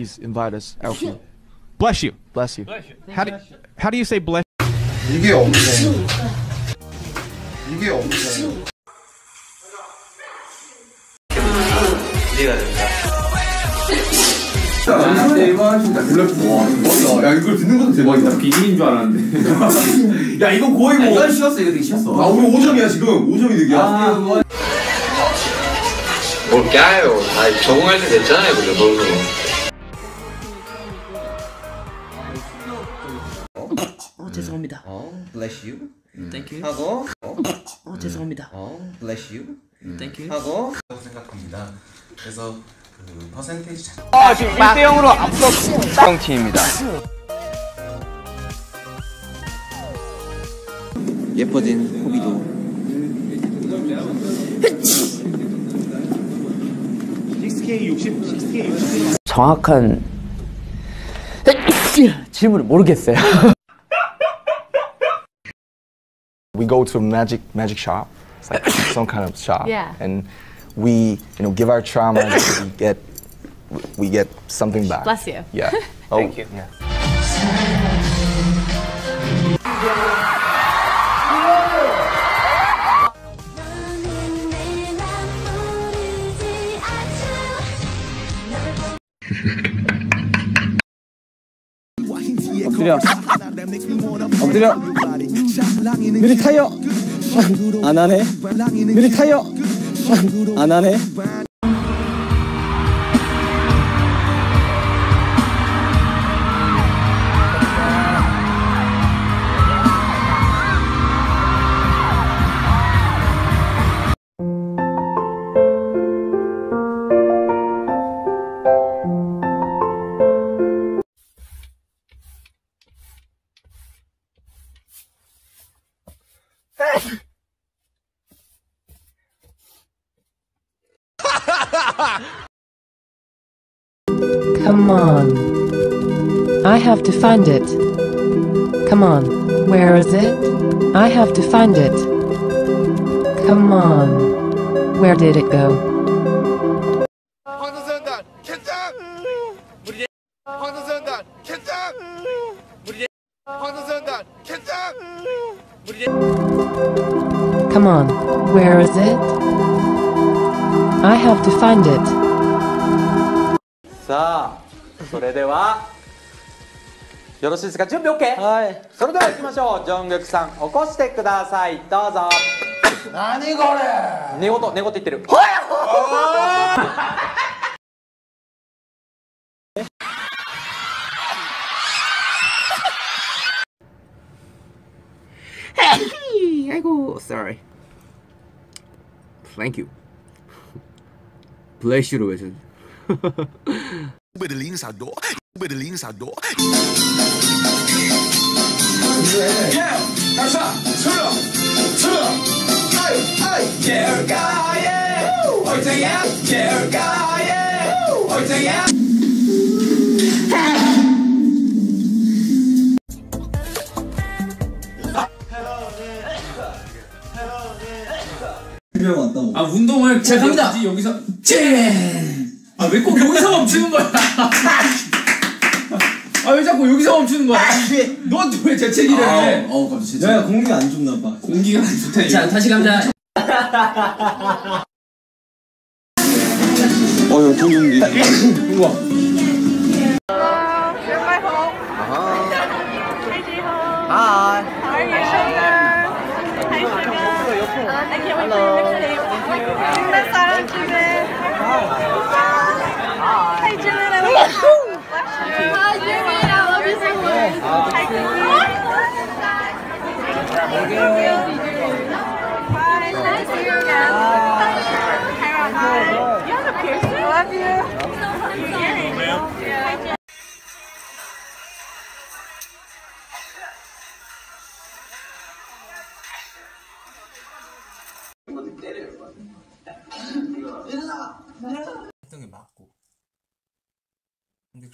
please invite us. Alfie. Bless you. Bless you. How do you say bless? 이게 없네. 이게 없네. 이해가 됩니다. 야 이걸 듣는 것도 대박이다. 비밀인 줄 알았는데. 야 이거 거의 뭐. 이건 쉬웠어. 이거 되게 쉬웠어. 아 우리 5점이야 지금. 5점이 득이야. 뭘 까요? 다 적응할 때 됐잖아요, 그죠? 너도. 죄송합니다. bless you. Thank you. 하고 죄송합니다. bless you. Thank you. 하고 생각합니다. 그래서 그 퍼센테이지 자... 지금 1대0으로 앞서 팀입니다. 예뻐진 호비도. 정확한 질문을 모르겠어요. We go to a magic shop. It's like some kind of shop. Yeah. And we, give our trauma. we get something back. Bless you. Yeah. Thank you. Yeah. 엎드려. 느리 타요. 안 하네. 느리 타요. 안 하네. Come on. I have to find it. Come on. Where is it? I have to find it. Come on. Where did it go? 황선수단 캔장. 황선수단 캔장. 황선수단 캔장. Come on. Where is it? I have to find it. さあ、それではよろしいですか？準備 OK？ はい。それでは行きましょう。ジョングクさん、起こしてください。どうぞ。何これ？寝言言ってる。아이고, sorry. Thank you. Bless you로 외쳐. 베를린사도. 아, 운동을 제가 갑니다. 여기서 아, 왜 꼭 여기서 멈추는 거야? 아, 왜 자꾸 여기서 멈추는 거야? 넌 왜 재채기를 해? 깜짝이야. 내가 공기가 안 좋나 봐. 공기가 안 좋다. 자, 다시 갑니다. 돈 준비. 우와. Hi. How are you? Hi, Sugar. I can't wait for your mixtape. 중매 사랑 중매. Hi, Jimin. I love you. Hi, Jimin. I love you so much. Hi, Jimin. Thank you. Bye. Nice to see you again. Hi. You have a piercing? I love you. You're earring. Hi, Jimin. 했던 게 맞고 근데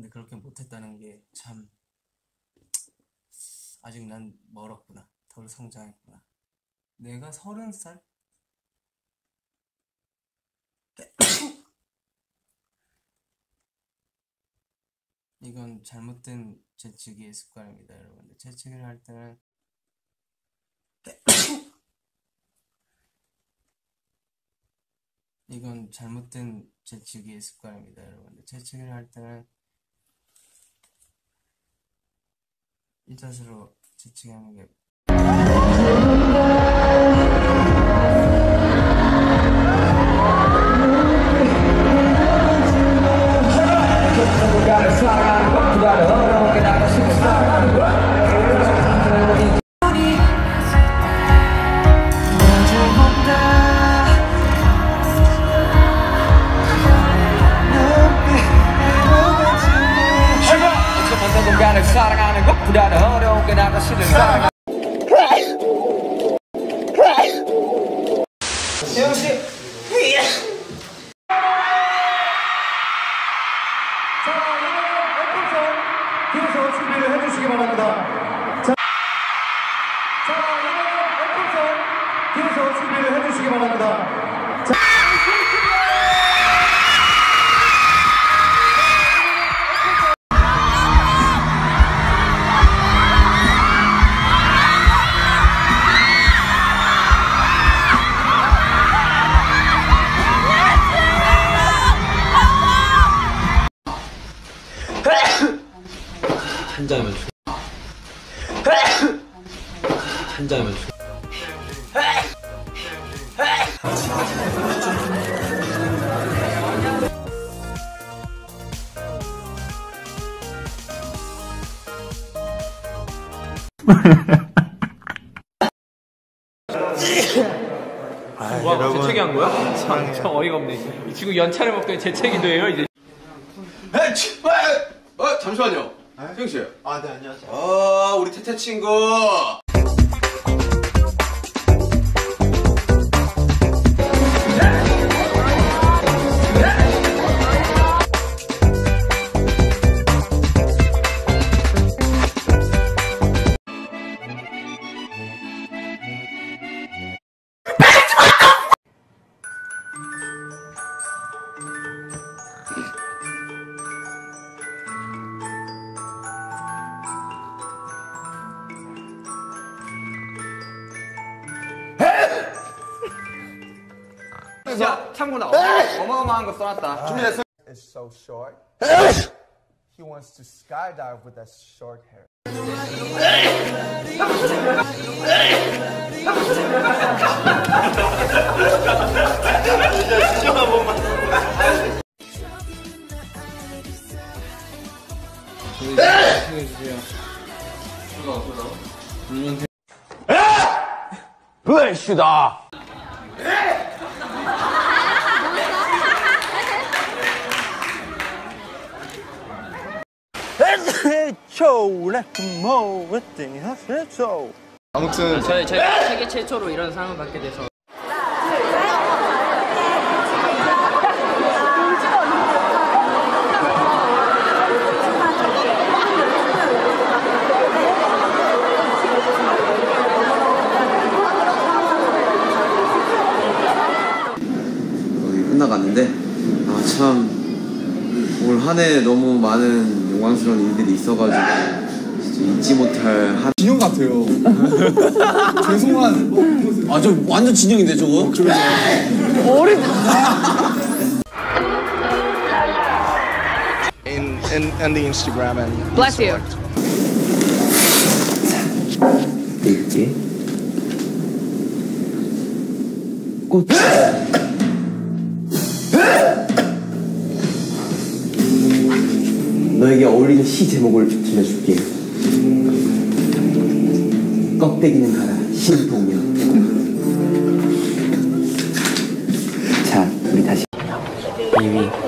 그렇게 못했다는 게 참 아직 난 멀었구나. 덜 성장했구나. 내가 30살? 이건 잘못된 재치기의 습관입니다, 여러분들. 재치기를 할 때는 이건 잘못된 재치기의 습관입니다, 여러분들. 재치기를 할 때는 이 자세로 재치기 하는 게 사랑하는 것보다 어려운 게 나가 싫은 사랑. 재영 씨. 자, 여러분 뒤에서 준비를 해주시기 바랍니다. 자, 여러분 뒤에서 준비를 해주시기 바랍니다. 한 잔이면 한 잔이면 와, 재채기 한 거야? 참 어이가 없네. 지금 연차를 먹더니 재채기도 해요, 이제. 잠시만요. 세영 씨. 네, 안녕하세요. 우리 태태 친구. 야, 참고로 어마어마한 거 써놨다. 준비됐어? It's so short. He wants to skydive with that short hair. 블레시다. 아무튼 저희 세계 최초로 이런 상을 받게 돼서 끝나갔는데 참 올 한 해 너무 많은 영광스러운 일들이 있어가지고 진짜 잊지 못할 한 진영 같아요. 죄송한. 저 완전 진영인데 저거. in the Instagram and Bless you. 이게 꽃. 너에게 어울리는 시 제목을 들려줄게. 껍데기는 가라 신동엽. 자, 우리 다시 2위